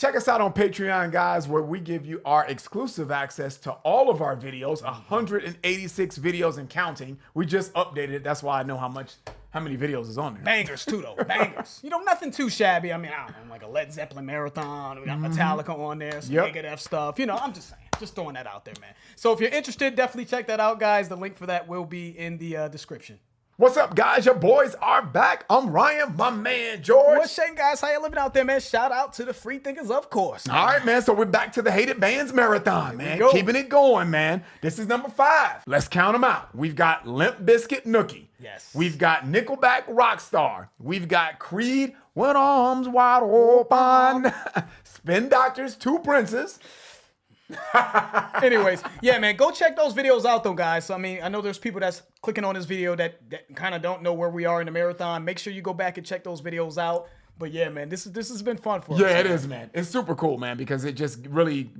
Check us out on Patreon, guys, where we give you our exclusive access to all of our videos, 186 videos and counting. We just updated it. That's why I know how many videos is on there. Bangers too, though. Bangers. Nothing too shabby. I mean, I don't know, like a Led Zeppelin marathon. We got Metallica on there, some Megadeth stuff. I'm just saying. Just throwing that out there, man. So if you're interested, definitely check that out, guys. The link for that will be in the description. What's up, guys? Your boys are back. I'm Ryan, my man, George. What's shaking, guys? How you living out there, man? Shout out to the free thinkers, of course. All right, man. So we're back to the Hated Bands Marathon, man. Keeping it going, man. This is number 5. Let's count them out. We've got Limp Bizkit Nookie. Yes. We've got Nickelback Rockstar. We've got Creed with Arms Wide Open. Spin Doctors, Two Princes. Anyways, yeah, man, go check those videos out, though, guys. So, I mean, I know there's people that's clicking on this video that kind of don't know where we are in the marathon. Make sure you go back and check those videos out. But yeah, man, this has been fun for us. Yeah, it is, man. It's super cool, man, because it just really,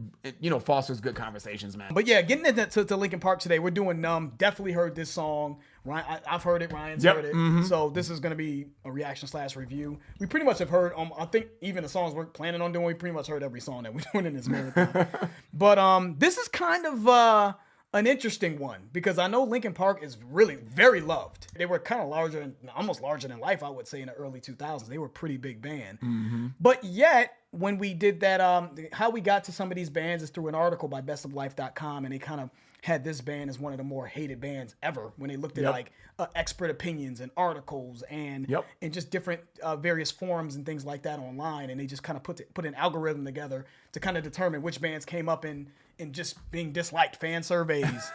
fosters good conversations, man. But yeah, getting into Linkin Park today, we're doing Numb. Definitely heard this song. Ryan, I've heard it. Ryan's heard it. So this is going to be a reaction/review. We pretty much have heard, I think even the songs we're planning on doing, we pretty much heard every song that we're doing in this marathon. But this is kind of an interesting one because I know Linkin Park is really very loved. They were kind of almost larger than life, I would say, in the early 2000s. They were a pretty big band. But yet, when we did that, how we got to some of these bands is through an article by bestoflife.com, and they kind of had this band as one of the more hated bands ever when they looked at expert opinions and articles and just different various forums and things like that online, and they just kind of put an algorithm together to kind of determine which bands came up in just being disliked fan surveys.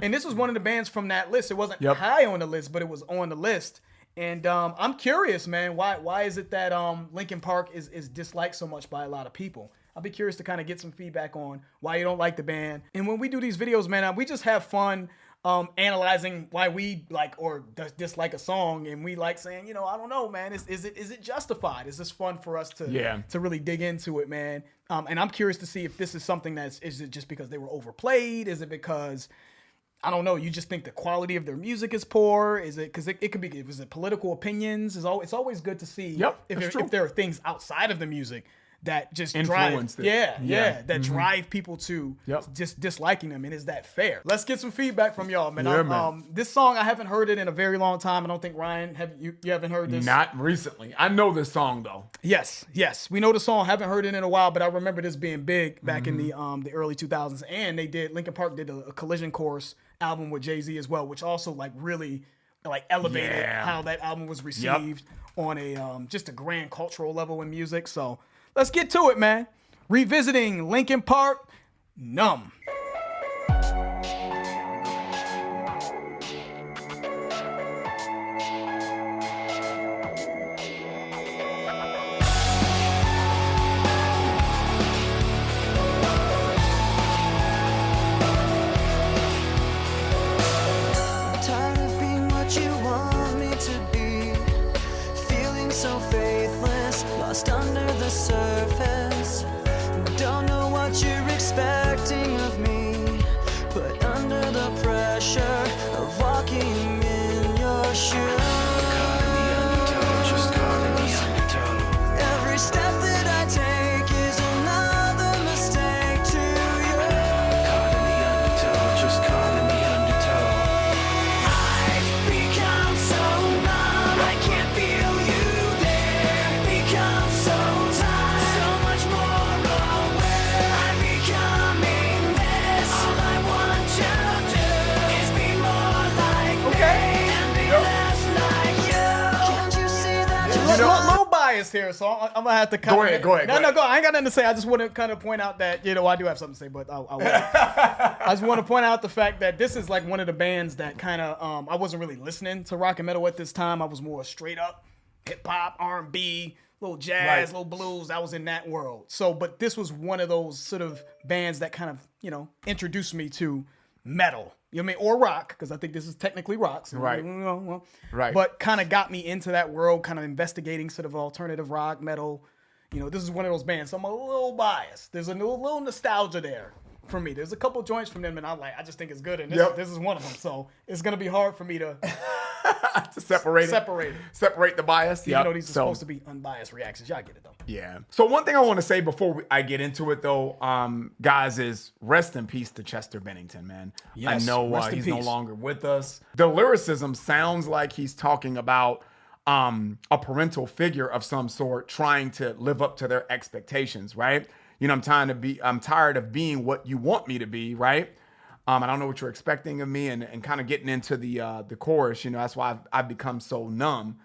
And this was one of the bands from that list. It wasn't high on the list, but it was on the list. And I'm curious, man, why is it that Linkin Park is disliked so much by a lot of people? I'll be curious to kind of get some feedback on why you don't like the band. And when we do these videos, man, we just have fun analyzing why we like or dislike a song, and we like saying, I don't know, man, is it justified? Is this fun for us to really dig into it, man? And I'm curious to see if this is something is it just because they were overplayed? Is it because, I don't know, you just think the quality of their music is poor? Is it because it could be, is it political opinions? It's always good to see if there are things outside of the music that just influence drive people to just disliking them. And is that fair? Let's get some feedback from y'all, man. This song, I haven't heard it in a very long time. I don't think, Ryan, you haven't heard this? Not recently. I know this song, though. Yes. We know the song. Haven't heard it in a while, but I remember this being big back in the early 2000s. And Linkin Park did a Collision Course album with Jay-Z as well, which also really elevated how that album was received on a just a grand cultural level in music. So let's get to it, man. Revisiting Linkin Park, Numb. Tired of being what you want me to be, feeling so faithless, lost under the surface. Don't know what you're expecting of me, but under the pressure of walking in your shoes, every step that I take is another mistake to you. I've become so numb, I can't feel you there. Become so tired, so much more aware. I'm becoming this. All I want to do is be more like me and be less like you. Can't you see that you're A little biased here, so I'm gonna have to kind of Go ahead. No, I ain't got nothing to say. I just want to kind of point out that I do have something to say, but I just want to point out the fact that this is like one of the bands that kind of I wasn't really listening to rock and metal at this time. I was more straight up hip hop, R&B, little jazz, little blues. I was in that world. So, but this was one of those sort of bands that kind of introduced me to metal. You know what I mean? Or rock, because I think this is technically rock. So Right. But kind of got me into that world, kind of investigating sort of alternative rock, metal. This is one of those bands, so I'm a little biased. There's a little nostalgia there for me. There's a couple joints from them, and I just think it's good, and this is one of them. So it's gonna be hard for me to To separate the bias. Even though these are supposed to be unbiased reactions. Y'all get it, though. Yeah. So one thing I want to say before I get into it, though, guys, is rest in peace to Chester Bennington, man. Yes, I know rest in he's no peace. longer with us. The lyricism sounds like he's talking about a parental figure of some sort trying to live up to their expectations, right? You know, I'm tired of being what you want me to be, right? I don't know what you're expecting of me, and kind of getting into the chorus. You know, that's why I've become so numb,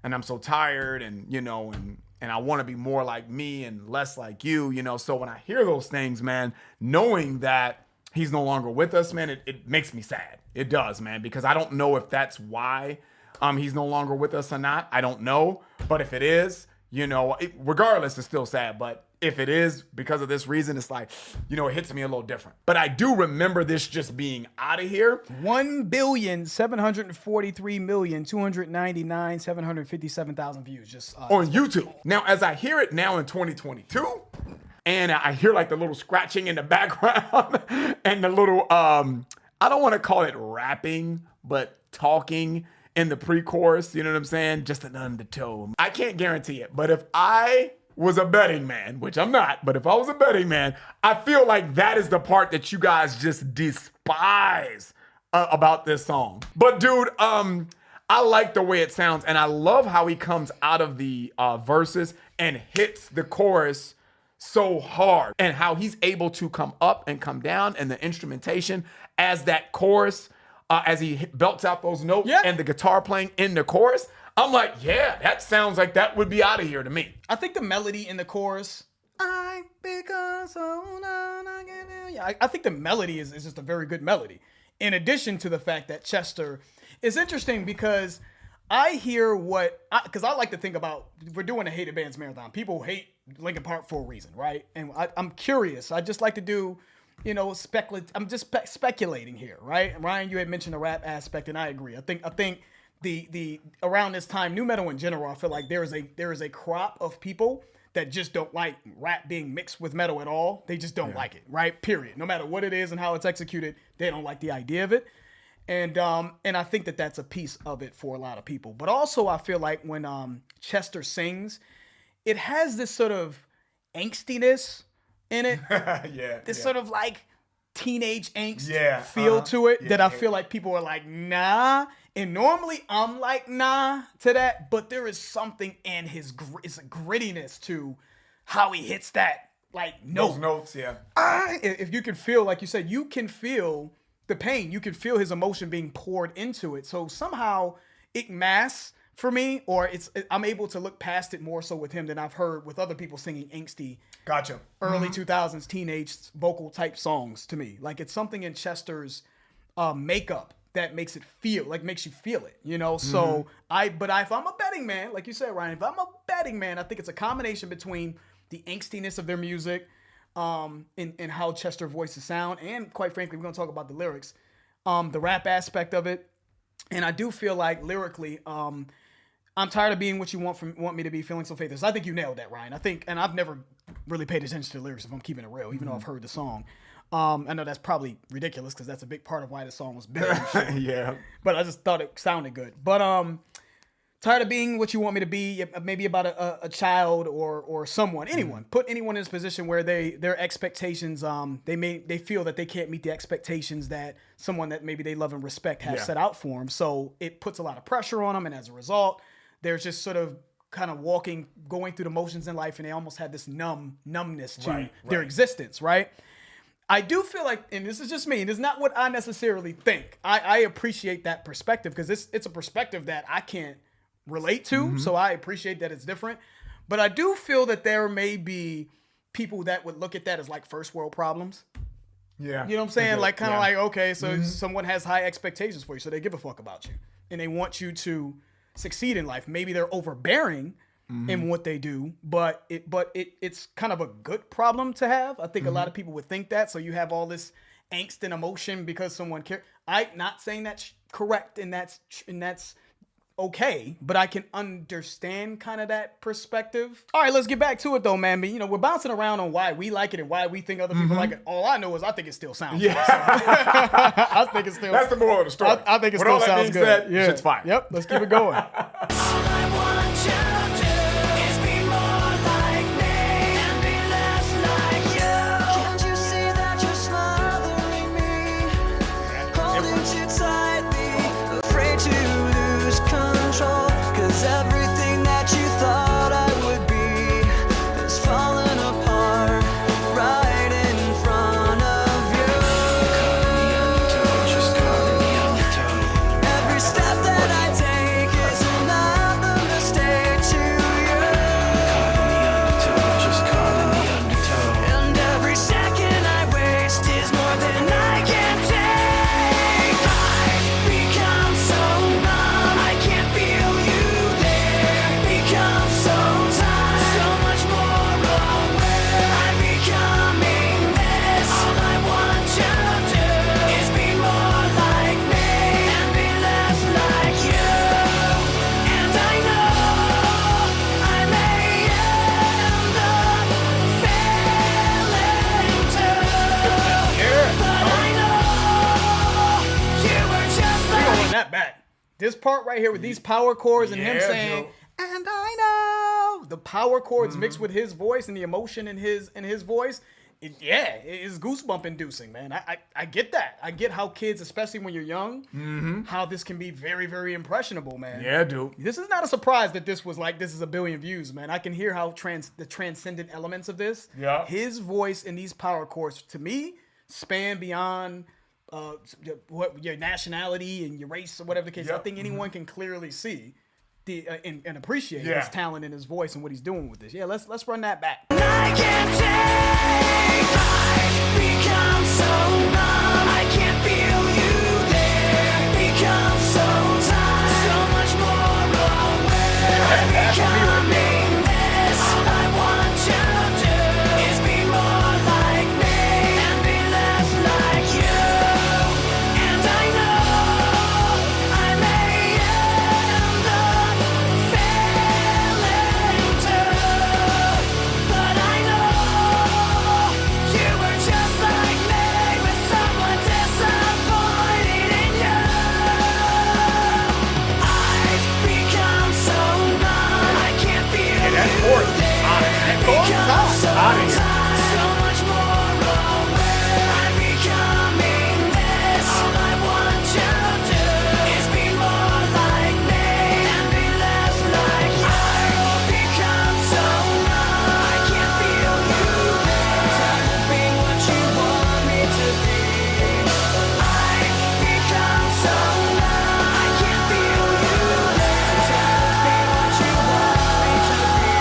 and I'm so tired, and you know, and I want to be more like me and less like you. You know, so when I hear those things, man, knowing that he's no longer with us, man, it makes me sad. It does, man, because I don't know if that's why he's no longer with us or not. I don't know, but if it is, you know, regardless, it's still sad. But if it is because of this reason, it's like, you know, it hits me a little different. But I do remember this just being out of here. 1,743,299,757,000 views just on YouTube. Now, as I hear it now in 2022, and I hear like the little scratching in the background and the little, I don't want to call it rapping, but talking in the pre-chorus, you know what I'm saying? Just an undertone. I can't guarantee it, but if I was a betting man, which I'm not, but if I was a betting man, I feel like that is the part that you guys just despise about this song. But dude, I like the way it sounds, and I love how he comes out of the verses and hits the chorus so hard, and how he's able to come up and come down, and the instrumentation as that chorus, as he belts out those notes and the guitar playing in the chorus. I'm like, yeah, that sounds like that would be out of here to me. I think the melody in the chorus, I think the melody is just a very good melody. In addition to the fact that Chester is interesting, because I hear because I like to think about, we're doing a hated bands marathon. People hate Linkin Park for a reason, right? And I'm curious. I just like to do, you know, I'm just speculating here, right? Ryan, you had mentioned the rap aspect, and I agree. I think the around this time, new metal in general, I feel like there is a crop of people that just don't like rap being mixed with metal at all. They just don't like it, right? Period. No matter what it is and how it's executed, they don't like the idea of it. And I think that that's a piece of it for a lot of people. But also, I feel like when Chester sings, it has this sort of angstiness in it. This sort of like teenage angst feel to it that I feel like people are like, nah. And normally I'm like, nah to that. But there is something in it's a grittiness to how he hits that, like, note. Those notes, yeah. If you can feel, like you said, you can feel the pain. You can feel his emotion being poured into it. So somehow it masks for me, or I'm able to look past it more so with him than I've heard with other people singing angsty, early 2000s teenage vocal type songs to me. Like, it's something in Chester's makeup that makes you feel it, you know? So if I'm a betting man, like you said, Ryan, if I'm a betting man, I think it's a combination between the angstiness of their music, and how Chester voices sound, and quite frankly, we're gonna talk about the lyrics, the rap aspect of it. And I do feel like lyrically, I'm tired of being what you want me to be, feeling so faithless. I think you nailed that, Ryan. I think, and I've never really paid attention to the lyrics if I'm keeping it real, even though I've heard the song. I know that's probably ridiculous because that's a big part of why the song was big. Yeah. But I just thought it sounded good. But tired of being what you want me to be, maybe about a child or someone, anyone. Put anyone in this position where their expectations, they feel that they can't meet the expectations that someone that maybe they love and respect have set out for them. So it puts a lot of pressure on them, and as a result, they're just sort of kind of going through the motions in life, and they almost have this numbness to their existence, right? I do feel like, and this is just me, and it's not what I necessarily think. I appreciate that perspective because it's a perspective that I can't relate to, so I appreciate that it's different. But I do feel that there may be people that would look at that as like first world problems. Yeah. You know what I'm saying? Like, kind of like, okay, so someone has high expectations for you, so they give a fuck about you. And they want you to succeed in life. Maybe they're overbearing in what they do, but it's kind of a good problem to have. I think a lot of people would think that. So you have all this angst and emotion because someone cares. I'm not saying that's correct and that's okay, but I can understand kind of that perspective. All right, let's get back to it though, man. But, you know, we're bouncing around on why we like it and why we think other people like it. All I know is I think it still sounds good. So. I think it still. That's the moral of the story. I think it With still all that sounds being good. said, shit's fire. Yep, let's keep it going. All I want you to do is be more like me and be less like you. Can't you see that you're smothering me? Holding too tightly, afraid to lose control. 'Cause everything that you thought I would be is falling apart right in front of you. Every step that I take is another mistake to you. And every second I waste is more than I can take. I've become so numb, I can't feel you there. Become so tired, so much more aware. I'm becoming this. All I want you to do is be more like me and be less like you. And I know I may end up failing too, but I know you were just We're gonna like run that back. This part right here with these power chords and him Yeah, saying, Joe. "And I know," the power chords mixed with his voice and the emotion in his voice. It is goosebump inducing, man. I get that. I get how kids, especially when you're young, how this can be very, very impressionable, man. Yeah, dude. This is not a surprise that this is a billion views, man. I can hear how the transcendent elements of this. Yeah. His voice in these power chords, to me, span beyond what your nationality and your race or whatever the case. I Yep. think anyone can clearly see the and appreciate Yeah. his talent and his voice and what he's doing with this. Yeah, let's run that back. I can't take. I've become so numb, I can't feel you there. Become so tired, so much more aware. I'm becoming this. All I want you to do is be more like me and be less like you. And I know I may end up failing too, but I know you were just like me with someone disappointed in you. I've become so numb, I can't feel that you chorus, there. Become so Outta here. tired, so much more aware. I'm becoming this. All I want you to do is be more like me and be less like you. I've become so numb, I can't feel you there. Tired of being what you want me to be. I've become so numb, I can't feel you there. Tired of being what you want me to be.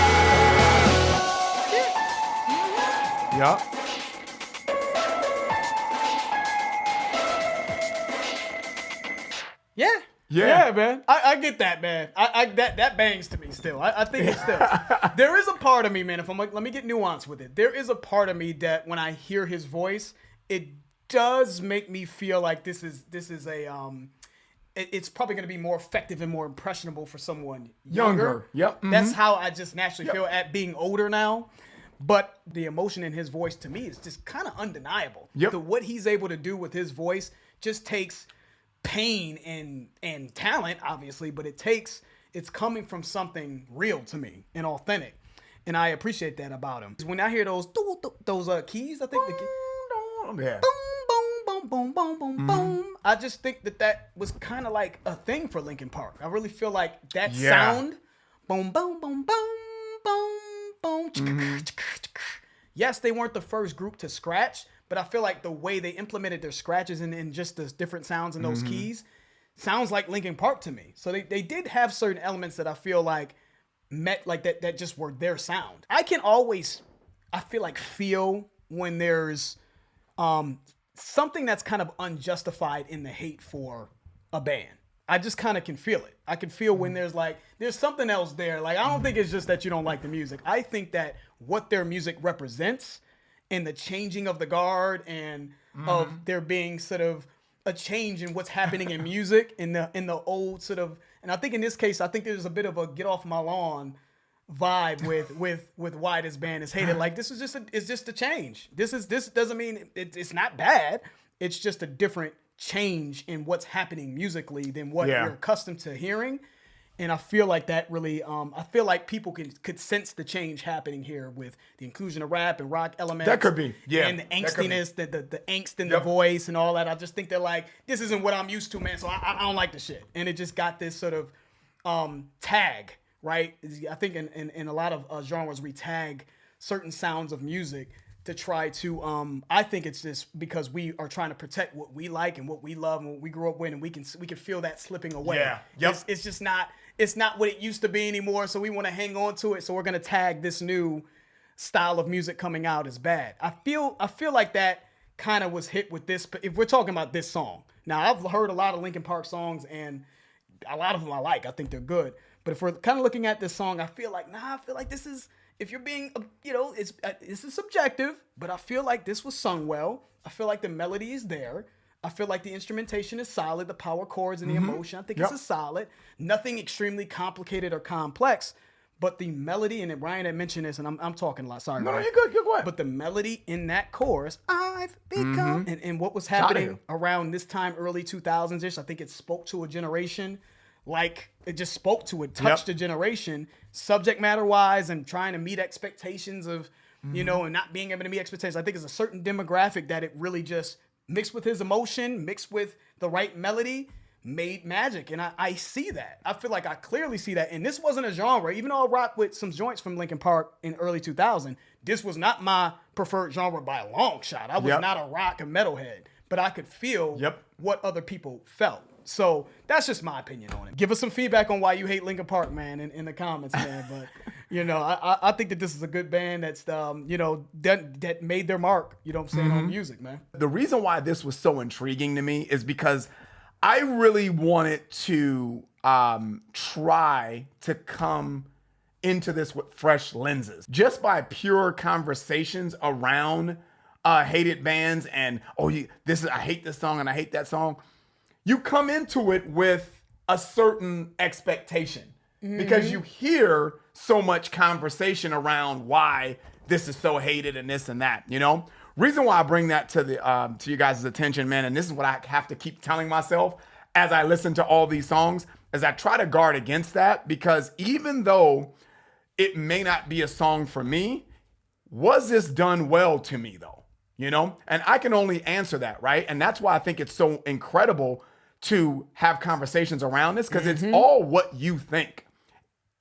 Yup. Yeah. Yeah. Yeah, man. I get that, man. That bangs to me still. I think it's still. There is a part of me, man, if I'm like, let me get nuanced with it. There is a part of me that when I hear his voice, it does make me feel like this is it's probably going to be more effective and more impressionable for someone younger. Yep. That's how I just naturally feel at being older now. But the emotion in his voice to me is just kind of undeniable. Yep. What he's able to do with his voice just takes pain and talent, obviously, but it's coming from something real to me and authentic. And I appreciate that about him. When I hear those keys, I think the key, Yeah. boom, boom, boom, boom, boom. I just think that was kind of like a thing for Linkin Park. I really feel like that Yeah. sound, boom, boom, boom, boom, boom, boom. Yes, they weren't the first group to scratch, but I feel like the way they implemented their scratches and just the different sounds in those keys sounds like Linkin Park to me. So they did have certain elements that I feel like met like that just were their sound. I can always, I feel like, feel when there's something that's kind of unjustified in the hate for a band. I just kind of can feel it. I can feel when there's something else there. Like, I don't think it's just that you don't like the music. I think that what their music represents and the changing of the guard and of there being sort of a change in what's happening in music in the old sort of, And I think in this case, I think there's a bit of a get off my lawn vibe with why this band is hated. Like this is just a change. This doesn't mean it's not bad. It's just a different change in what's happening musically than what you're accustomed to hearing. And I feel like that really, I feel like people could sense the change happening here with the inclusion of rap and rock elements. That could be, yeah. And the angstiness, the angst in the voice and all that. I just think they're like, this isn't what I'm used to, man. So I don't like the shit. And it just got this sort of tag, right? I think in a lot of genres, we tag certain sounds of music to try to, I think it's just because we are trying to protect what we like and what we love and what we grew up with, and we can feel that slipping away. Yeah. Yep. It's just not, it's not what it used to be anymore, so we want to hang on to it, so we're going to tag this new style of music coming out as bad. I feel like that kind of was hit with this, if we're talking about this song. Now, I've heard a lot of Linkin Park songs, and a lot of them I like. I think they're good. But if we're kind of looking at this song, I feel like this is, if you're being, this is subjective, but I feel like this was sung well. I feel like the melody is there. I feel like the instrumentation is solid, the power chords and the emotion. I think it's a solid. Nothing extremely complicated or complex, but the melody, and Ryan had mentioned this, and I'm talking a lot, sorry. No, Ryan. you're good, go ahead. But the melody in that chorus, I've become, and what was happening around this time, early 2000s-ish, I think it spoke to a generation. Like, it just spoke to it, touched a generation, subject matter-wise, and trying to meet expectations of, and not being able to meet expectations. I think it's a certain demographic that it really just mixed with his emotion, mixed with the right melody, made magic. And I see that. I feel like I clearly see that. And this wasn't a genre. Even though I rock with some joints from Linkin Park in early 2000, this was not my preferred genre by a long shot. I was not a rock and metalhead, but I could feel what other people felt. So that's just my opinion on it. Give us some feedback on why you hate Linkin Park, man, in the comments, man. But, I think that this is a good band that's, that made their mark, you know what I'm saying, on music, man. The reason why this was so intriguing to me is because I really wanted to try to come into this with fresh lenses. Just by pure conversations around hated bands and, I hate this song and I hate that song. You come into it with a certain expectation because you hear so much conversation around why this is so hated and this and that, Reason why I bring that to you guys' attention, man, and this is what I have to keep telling myself as I listen to all these songs, is I try to guard against that, because even though it may not be a song for me, was this done well to me though? And I can only answer that, right? And that's why I think it's so incredible to have conversations around this, because it's all what you think.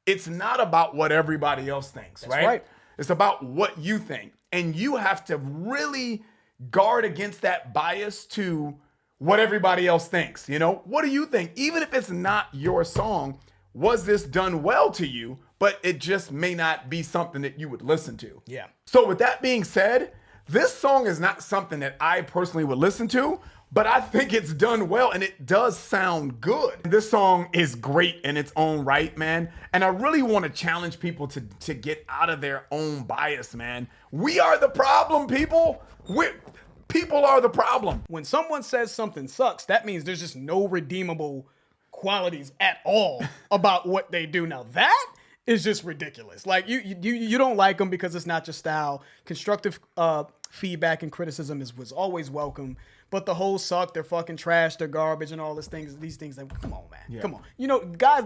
It's not about what everybody else thinks, right? It's about what you think. And you have to really guard against that bias to what everybody else thinks. What do you think? Even if it's not your song, was this done well to you? But it just may not be something that you would listen to. Yeah. So with that being said, this song is not something that I personally would listen to, but I think it's done well, and it does sound good. This song is great in its own right, man. And I really want to challenge people to get out of their own bias, man. We are the problem, people. People are the problem. When someone says something sucks, that means there's just no redeemable qualities at all about what they do. Now that is just ridiculous. Like you don't like them because it's not your style. Constructive feedback and criticism was always welcome. But the whole suck, they're fucking trash, they're garbage, and all these things. Like, come on, man, come on.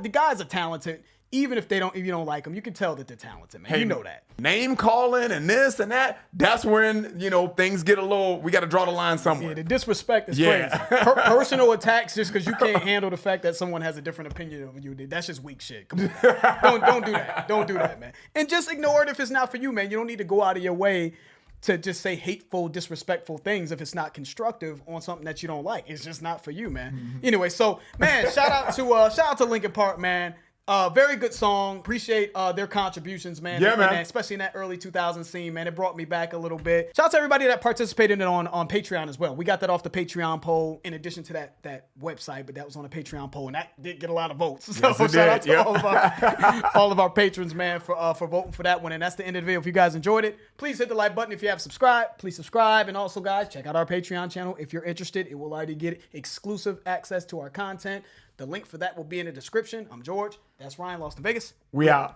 The guys are talented. Even if if you don't like them, you can tell that they're talented, man. Hey, you know that. Name calling and this and that, that's when, things get we got to draw the line somewhere. Yeah, the disrespect is crazy. Personal attacks just because you can't handle the fact that someone has a different opinion of you, that's just weak shit. Come on. Don't do that. Don't do that, man. And just ignore it if it's not for you, man. You don't need to go out of your way to just say hateful, disrespectful things if it's not constructive on something that you don't like. It's just not for you, man. Anyway, so, man, shout out to Linkin Park, man. Very good song. Appreciate their contributions, man. Yeah, man. Especially in that early 2000s scene, man. It brought me back a little bit. Shout out to everybody that participated on Patreon as well. We got that off the Patreon poll in addition to that website, but that was on a Patreon poll, and that did get a lot of votes. So yes, shout out to all of our patrons, man, for voting for that one. And that's the end of the video. If you guys enjoyed it, please hit the like button. If you haven't subscribed, please subscribe. And also, guys, check out our Patreon channel. If you're interested, it will already get exclusive access to our content. The link for that will be in the description. I'm George. That's Ryan, Lost in Vegas. We out.